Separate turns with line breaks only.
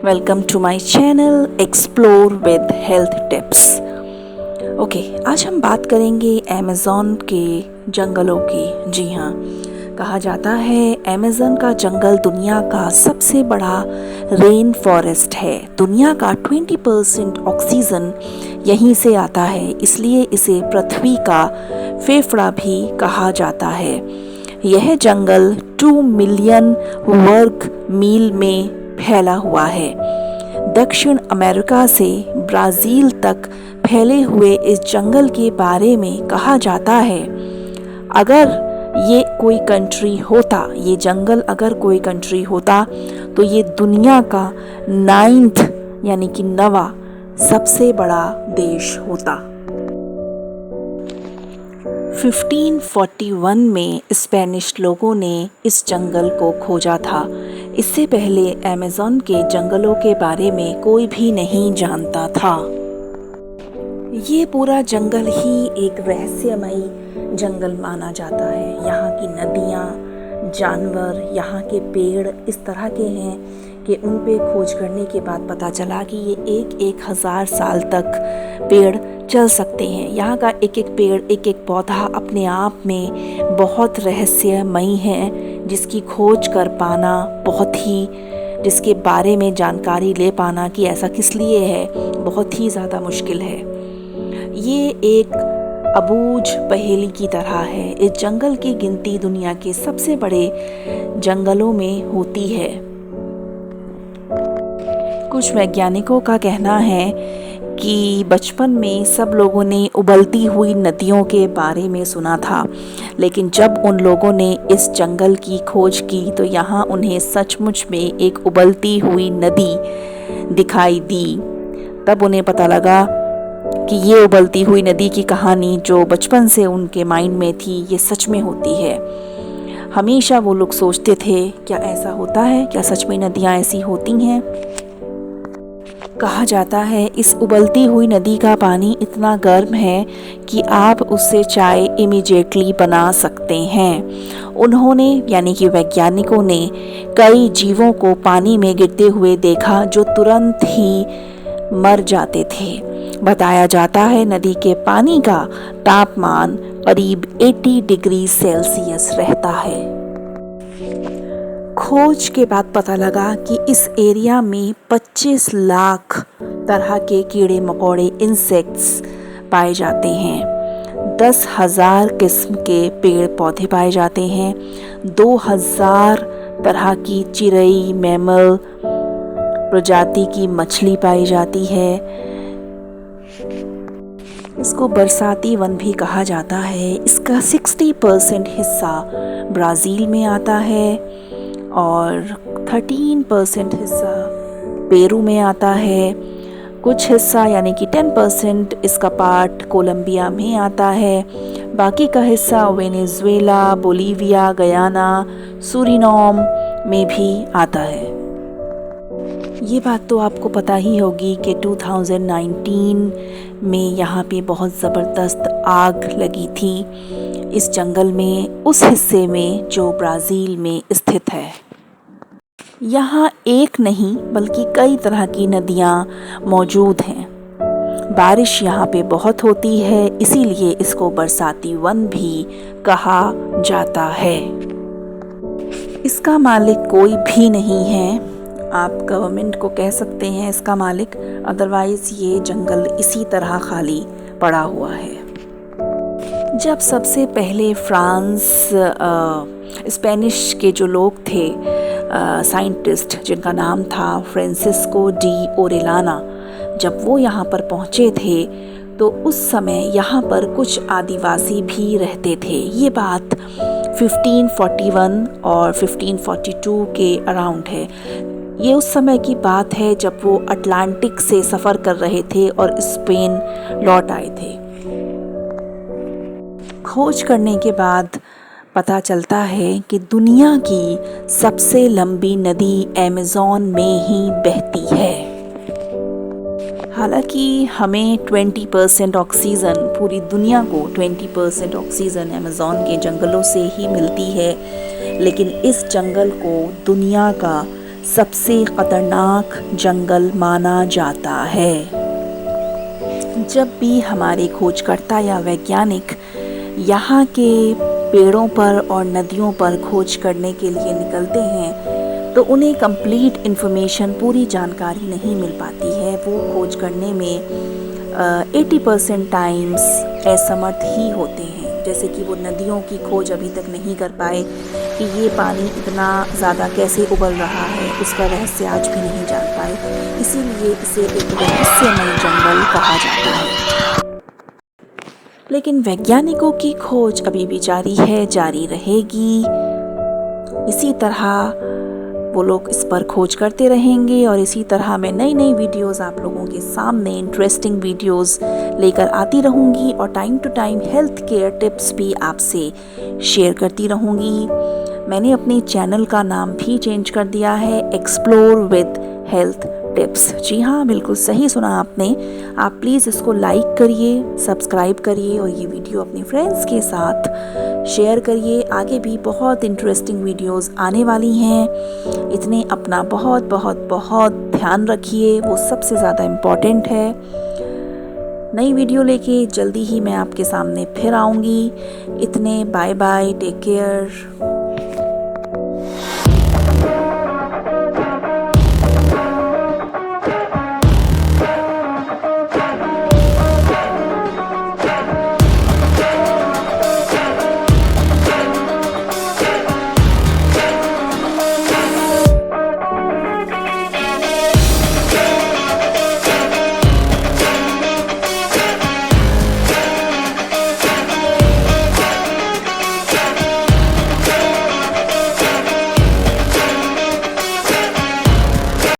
Welcome to my channel explore with health tips. Okay, आज हम बात करेंगे अमेज़न के जंगलों की। जी हाँ, कहा जाता है अमेज़न का जंगल दुनिया का सबसे बड़ा रेन फॉरेस्ट है। दुनिया का 20% ऑक्सीजन यहीं से आता है, इसलिए इसे पृथ्वी का फेफड़ा भी कहा जाता है। यह जंगल 2 मिलियन वर्ग मील में फैला हुआ है। दक्षिण अमेरिका से ब्राज़ील तक फैले हुए इस जंगल के बारे में कहा जाता है, अगर ये कोई कंट्री होता, ये जंगल अगर कोई कंट्री होता तो ये दुनिया का 9th यानी कि 9वां सबसे बड़ा देश होता। 1541 में स्पेनिश लोगों ने इस जंगल को खोजा था। इससे पहले अमेज़न के जंगलों के बारे में कोई भी नहीं जानता था। ये पूरा जंगल ही एक रहस्यमयी जंगल माना जाता है। यहाँ की नदियाँ, जानवर, यहाँ के पेड़ इस तरह के हैं कि उन पे खोज करने के बाद पता चला कि ये एक हज़ार साल तक पेड़ चल सकते हैं। यहाँ का एक एक पेड़, एक एक पौधा अपने आप में बहुत रहस्यमयी है, जिसकी खोज कर पाना जिसके बारे में जानकारी ले पाना कि ऐसा किस लिए है, बहुत ही ज़्यादा मुश्किल है। ये एक अबूझ पहेली की तरह है। इस जंगल की गिनती दुनिया के सबसे बड़े जंगलों में होती है। कुछ वैज्ञानिकों का कहना है कि बचपन में सब लोगों ने उबलती हुई नदियों के बारे में सुना था, लेकिन जब उन लोगों ने इस जंगल की खोज की तो यहाँ उन्हें सचमुच में एक उबलती हुई नदी दिखाई दी। तब उन्हें पता लगा कि ये उबलती हुई नदी की कहानी जो बचपन से उनके माइंड में थी, ये सच में होती है। हमेशा वो लोग सोचते थे, क्या ऐसा होता है? क्या सच में नदियाँ ऐसी होती हैं? कहा जाता है इस उबलती हुई नदी का पानी इतना गर्म है कि आप उससे चाय इमीडिएटली बना सकते हैं। उन्होंने यानी कि वैज्ञानिकों ने कई जीवों को पानी में गिरते हुए देखा जो तुरंत ही मर जाते थे। बताया जाता है नदी के पानी का तापमान करीब 80 डिग्री सेल्सियस रहता है। खोज के बाद पता लगा कि इस एरिया में 25 लाख तरह के कीड़े मकोड़े इंसेक्ट्स पाए जाते हैं। 10,000 किस्म के पेड़ पौधे पाए जाते हैं। 2000 तरह की चिड़ई, मैमल प्रजाति की मछली पाई जाती है। इसको बरसाती वन भी कहा जाता है। इसका 60% हिस्सा ब्राज़ील में आता है और 13% हिस्सा पेरू में आता है। कुछ हिस्सा यानी कि 10% इसका पार्ट कोलंबिया में आता है। बाकी का हिस्सा वेनेजुएला, बोलीविया, गयाना, सूरीनाम में भी आता है। ये बात तो आपको पता ही होगी कि 2019 में यहाँ पे बहुत ज़बरदस्त आग लगी थी इस जंगल में, उस हिस्से में जो ब्राज़ील में स्थित है। यहाँ एक नहीं बल्कि कई तरह की नदियाँ मौजूद हैं। बारिश यहाँ पे बहुत होती है, इसीलिए इसको बरसाती वन भी कहा जाता है। इसका मालिक कोई भी नहीं है, आप गवर्नमेंट को कह सकते हैं इसका मालिक, अदरवाइज़ ये जंगल इसी तरह खाली पड़ा हुआ है। जब सबसे पहले फ्रांस स्पेनिश के जो लोग थे, साइंटिस्ट जिनका नाम था फ्रांसिस्को डी ओरेलाना, जब वो यहाँ पर पहुँचे थे तो उस समय यहाँ पर कुछ आदिवासी भी रहते थे। ये बात 1541 और 1542 के अराउंड है। ये उस समय की बात है जब वो अटलांटिक से सफ़र कर रहे थे और स्पेन लौट आए थे। खोज करने के बाद पता चलता है कि दुनिया की सबसे लंबी नदी अमेज़न में ही बहती है। हालांकि हमें 20% ऑक्सीजन, पूरी दुनिया को 20% ऑक्सीजन अमेज़न के जंगलों से ही मिलती है, लेकिन इस जंगल को दुनिया का सबसे खतरनाक जंगल माना जाता है। जब भी हमारे खोजकर्ता या वैज्ञानिक यहाँ के पेड़ों पर और नदियों पर खोज करने के लिए निकलते हैं तो उन्हें कंप्लीट इन्फॉर्मेशन, पूरी जानकारी नहीं मिल पाती है। वो खोज करने में 80% टाइम्स असमर्थ ही होते हैं। जैसे कि वो नदियों की खोज अभी तक नहीं कर पाए कि ये पानी इतना ज़्यादा कैसे उबल रहा है, उसका रहस्य आज भी नहीं जान पाए। इसीलिए इसे एक रहस्यमय जंगल कहा जाता है। लेकिन वैज्ञानिकों की खोज अभी भी जारी है, जारी रहेगी। इसी तरह वो लोग इस पर खोज करते रहेंगे और इसी तरह मैं नई नई वीडियोस आप लोगों के सामने, इंटरेस्टिंग वीडियोस लेकर आती रहूँगी और time to time health care tips भी आपसे शेयर करती रहूँगी। मैंने अपने चैनल का नाम भी चेंज कर दिया है, एक्सप्लोर विद हेल्थ टिप्स। जी हाँ, बिल्कुल सही सुना आपने। आप प्लीज़ इसको लाइक करिए, सब्सक्राइब करिए और ये वीडियो अपने फ्रेंड्स के साथ शेयर करिए। आगे भी बहुत इंटरेस्टिंग वीडियोस आने वाली हैं। इतने अपना बहुत बहुत बहुत ध्यान रखिए, वो सबसे ज़्यादा इम्पॉर्टेंट है। नई वीडियो लेके जल्दी ही मैं आपके सामने फिर आऊँगी। इतने बाय बाय, टेक केयर।